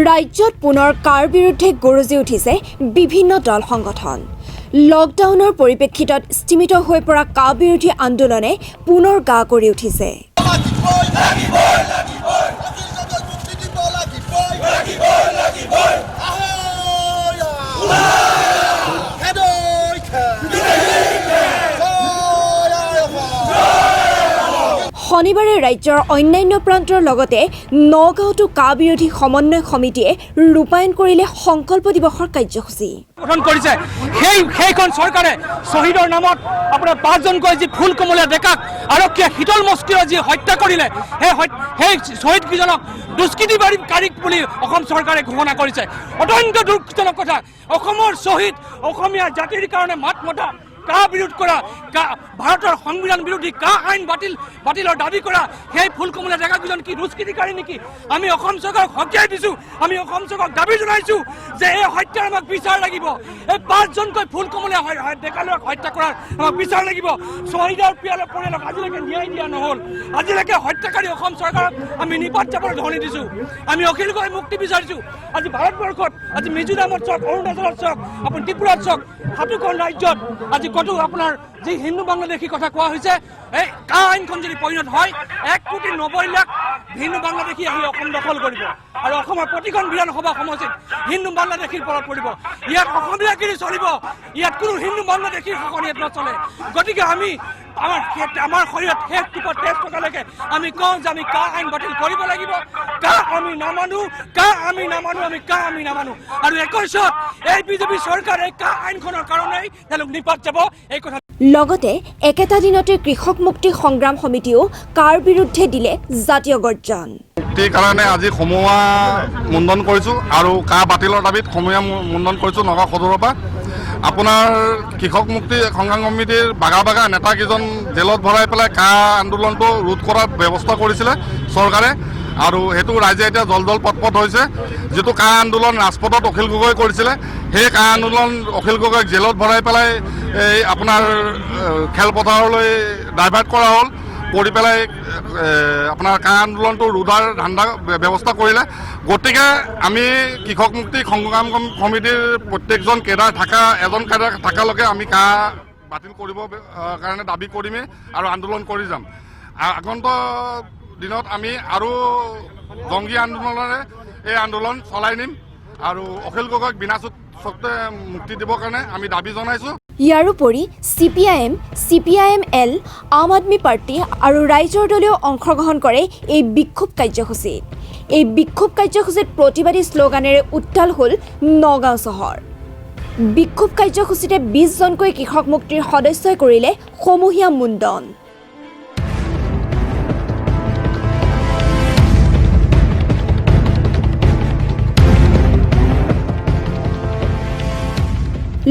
ৰাজ্যত পুনৰ কাৰ বিৰুদ্ধে গৰজি উঠিছে বিভিন্ন দল সংগঠন। লকডাউনৰ পৰিপ্ৰেক্ষিতত স্থিমিত হৈ পৰা কা বিৰোধী আন্দোলনে পুনৰ গা কৰি উঠিছে। শনিবাৰে ৰাজ্যৰ অন্যান্য প্ৰান্তৰ লগতে নগাঁৱতো কা বিৰোধী সমন্বয় সমিতিয়ে ৰূপায়ণ কৰিলে সংকল্প দিৱসৰ কাৰ্যসূচী গঠন কৰিছে। সেইখন চৰকাৰে শ্বহীদৰ নামত আপোনাৰ 5জনকৈ যি ফুল কমলীয়া ডেকাক আৰক্ষীয়ে শীতল মস্তিৰে যি হত্যা কৰিলে, সেই শ্বহীদকেইজনক দুষ্কৃতিকাৰীক বুলি অসম চৰকাৰে ঘোষণা কৰিছে। অত্যন্ত দুখজনক কথা। অসমৰ শ্বহীদ অসমীয়া জাতিৰ কাৰণে মাত মতা কা বিৰোধ কৰা, ভাৰতৰ সংবিধান বিৰোধী কা আইন বাতিলৰ দাবী কৰা সেই ফুল কমলীয়া ডেকাকেইজন কি দুষ্কৃতিকাৰী নেকি? আমি অসম চৰকাৰক সকীয়াই দিছোঁ। আমি অসম চৰকাৰক দাবী জনাইছোঁ যে এই হত্যাৰ আমাক বিচাৰ লাগিব। এই 5জনকৈ ফুল কমলীয়া ডেকালক হত্যা কৰাৰ আমাক বিচাৰ লাগিব। শ্বহীদৰ পৰিয়ালক আজিলৈকে ন্যায় দিয়া নহ'ল। আজিলৈকে হত্যাকাৰী অসম চৰকাৰক আমি নিপাত যাবলৈ ধনি দিছোঁ। আমি অখিল গগৈ মুক্তি বিচাৰিছোঁ। আজি ভাৰতবৰ্ষত আজি মিজোৰামত চাওক, অৰুণাচলত চাওক, আপুনি ত্ৰিপুৰাত চাওক, 7খন ৰাজ্যত আজি কতো আপোনাৰ যি হিন্দু বাংলাদেশী কথা কোৱা হৈছে, এই কা আইনখন যদি পৰিণত হয় 1,90,00,000 হিন্দু বাংলাদেশী আহি অসম দখল কৰিব আৰু অসমৰ প্ৰতিখন বিধানসভা সমষ্টিত হিন্দু বাংলাদেশীৰ পৰত পৰিব। ইয়াত অসমীয়াগিৰি চলিব। ইয়াত কোনো হিন্দু বাংলাদেশীৰ শাসন ইয়াত নচলে। গতিকে আমি আমাৰ শৰীৰত শেষ টিপত তেজ থকালৈকে আমি কওঁ যে আমি কা আইন বাতিল কৰিব লাগিব। কা আমি নামানো, আমি কা আমি নামানো। আৰু 21ত এই বিজেপি চৰকাৰে কা আইনখনৰ কাৰণেই তেওঁলোক নিপাত যাব এই কথা। লগতে একেটা দিনতে কৃষক মুক্তি সংগ্ৰাম সমিতিও কাৰ বিৰুদ্ধে দিলে জাতীয় গৰ্জন। মুক্তিৰ কাৰণে আজি সমূহীয়া মুণ্ডন কৰিছোঁ আৰু কা বাতিলৰ দাবীত সমূহীয়া মুণ্ডন কৰিছোঁ নগাঁও সদৰৰ পৰা। আপোনাৰ কৃষক মুক্তি সংগ্ৰাম সমিতিৰ বাগা নেতাকেইজন জেলত ভৰাই পেলাই কা আন্দোলনটো ৰোধ কৰাৰ ব্যৱস্থা কৰিছিলে চৰকাৰে, আৰু সেইটো ৰাইজে এতিয়া জল পটপট হৈছে। যিটো কা আন্দোলন ৰাজপথত অখিল গগৈ কৰিছিলে, সেই কা আন্দোলন অখিল গগৈক জেলত ভৰাই পেলাই এই আপোনাৰ খেলপথাৰলৈ ডাইভাৰ্ট কৰা হ'ল, কৰি পেলাই আপোনাৰ কা আন্দোলনটো ৰোধাৰ ধান্দা ব্যৱস্থা কৰিলে। গতিকে আমি কৃষক মুক্তি সংগ্ৰাম সমিতিৰ প্ৰত্যেকজন কেডাৰ এজন কেডাৰ থকালৈকে আমি কা বাতিল কৰিব কাৰণে দাবী কৰিমেই আৰু আন্দোলন কৰি যাম। আগন্তুক দিনত আমি আৰু জংগী আন্দোলনেৰে এই আন্দোলন চলাই নিম আৰু অখিল গগৈক বিনা চৰ্তে মুক্তি দিবৰ কাৰণে আমি দাবী জনাইছোঁ। ইয়াৰোপৰি CPIM-L, আম আদমি পাৰ্টি আৰু ৰাইজৰ দলেও অংশগ্ৰহণ কৰে এই বিক্ষোভ কাৰ্যসূচীত। এই বিক্ষোভ কাৰ্যসূচীত প্ৰতিবাদী শ্লোগানেৰে উত্তাল হ'ল নগাঁও চহৰ। বিক্ষোভ কাৰ্যসূচীতে 20জনকৈ কৃষক মুক্তিৰ সদস্যই কৰিলে সমূহীয়া মুণ্ডন।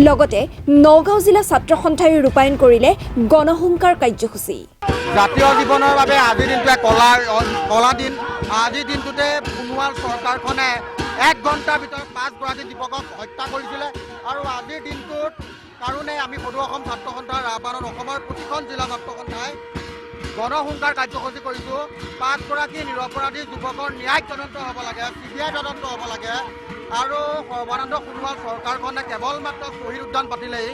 লগতে নগাঁও জিলা ছাত্ৰ সন্থাই ৰূপায়ণ কৰিলে গণহুংকাৰ কাৰ্যসূচী। জাতীয় জীৱনৰ বাবে আজিৰ দিনটোৱে কলা দিন। আজিৰ দিনটোতে সোণোৱাল চৰকাৰখনে 1 ঘণ্টাৰ ভিতৰত 5গৰাকী যুৱকক হত্যা কৰিছিলে। আৰু আজিৰ দিনটোত কাৰণে আমি সদৌ অসম ছাত্ৰ সন্থাৰ আহ্বানত অসমৰ প্ৰতিখন জিলা ছাত্ৰ সন্থাই গণহুংকাৰ কাৰ্যসূচী কৰিছোঁ। 5গৰাকী নিৰপৰাধী যুৱকৰ ন্যায়িক তদন্ত হ'ব লাগে, CBI তদন্ত হ'ব লাগে। আৰু সৰ্বানন্দ সোণোৱাল চৰকাৰখনে কেৱল মাত্ৰ শ্বহীদ উদ্যান পাতিলেই,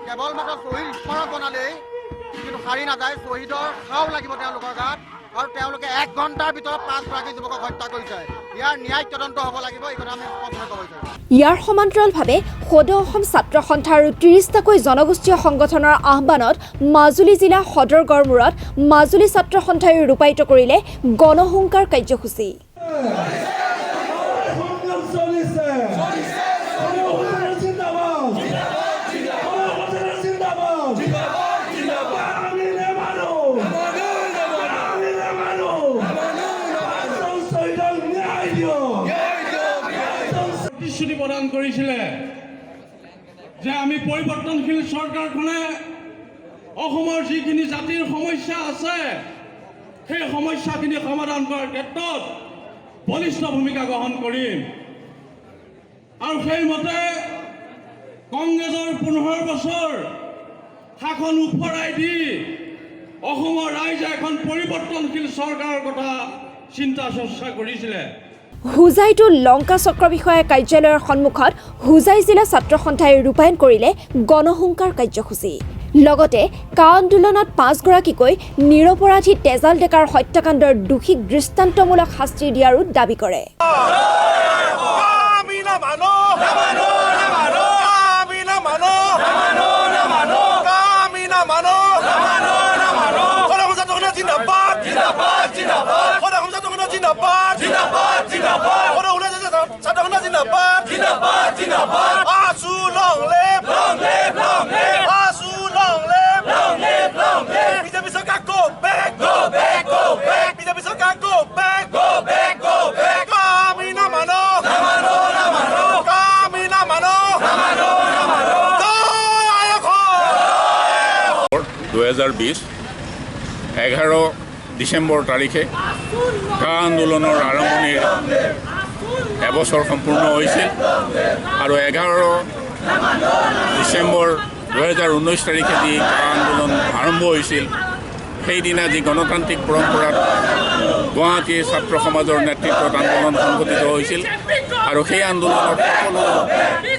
কেৱল মাত্ৰ শ্বহীদ স্মাৰক বনালেই কিন্তু সাৰি নাযায়। শ্বহীদৰ খাও লাগিব তেওঁলোকৰ গাত, আৰু তেওঁলোকে 1 ঘণ্টাৰ ভিতৰত 5গৰাকী যুৱকক হত্যা কৰিছে। ইয়াৰ ন্যায়িক তদন্ত হ'ব লাগিব, এই কথা আমি স্পষ্ট কৰিছোঁ। ইয়াৰ সমান্তৰালভাৱে সদৌ অসম ছাত্ৰ সন্থা আৰু 30টাকৈ জনগোষ্ঠীয় সংগঠনৰ আহ্বানত মাজুলী জিলা সদৰ গড়মূৰত মাজুলী ছাত্ৰ সন্থাই ৰূপায়িত কৰিলে গণহুংকাৰ কাৰ্যসূচী। প্ৰতিশ্ৰুতি প্ৰদান কৰিছিলে যে আমি পৰিৱৰ্তনশীল চৰকাৰখনে অসমৰ যিখিনি জাতিৰ সমস্যা আছে সেই সমস্যাখিনি সমাধান কৰাৰ ক্ষেত্ৰত বলিষ্ঠ ভূমিকা গ্ৰহণ কৰিম। আৰু সেইমতে কংগ্ৰেছৰ 15 বছৰ শাসন উফৰাই দি অসমৰ ৰাইজে এখন পৰিৱৰ্তনশীল চৰকাৰৰ কথা চিন্তা চৰ্চা কৰিছিলে। হোজাইতো লংকা চক্ৰ বিষয়া কাৰ্যালয়ৰ সন্মুখত হোজাই জিলা ছাত্ৰ সন্থাই ৰূপায়ণ কৰিলে গণহুংকাৰ কাৰ্যসূচী লগতে কা আন্দোলনত 5 গৰাকীকৈ নিৰপৰাধী তেজাল ডেকাৰ হত্যাকাণ্ডৰ দোষীক দৃষ্টান্তমূলক শাস্তি দিয়াৰো দাবী কৰে ডিচেম্বৰ তাৰিখে কা আন্দোলনৰ আৰম্ভণিৰ এবছৰ সম্পূৰ্ণ হৈছিল আৰু 11 ডিচেম্বৰ 2019 তাৰিখে যি কা আন্দোলন আৰম্ভ হৈছিল সেইদিনা যি গণতান্ত্ৰিক পৰম্পৰাত গুৱাহাটীৰ ছাত্ৰ সমাজৰ নেতৃত্বত আন্দোলন সংঘটিত হৈছিল আৰু সেই আন্দোলনত সকলো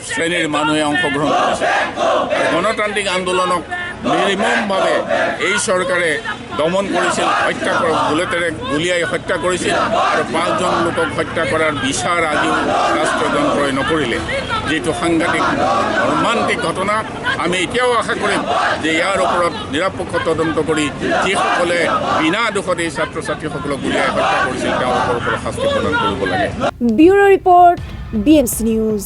শ্ৰেণীৰ মানুহে অংশগ্ৰহণ কৰিছিল গণতান্ত্ৰিক আন্দোলনক নিৰ্মমভাৱে এই চৰকাৰে দমন কৰিছিল হত্যা বুলেটেৰে গুলিয়াই হত্যা কৰিছিল আৰু 5জন লোকক হত্যা কৰাৰ বিচাৰ আজিও ৰাষ্ট্ৰযন্ত্ৰই নকৰিলে যিটো সাংঘাতিক মৰ্মান্তিক ঘটনা আমি এতিয়াও আশা কৰিম যে ইয়াৰ ওপৰত নিৰপেক্ষ তদন্ত কৰি যিসকলে বিনা দোষত এই ছাত্ৰ ছাত্ৰীসকলক গুলিয়াই হত্যা কৰিছিল তেওঁলোকৰ ওপৰত শাস্তি প্ৰদান কৰিব লাগে ব্যুৰো ৰিপৰ্ট BMC নিউজ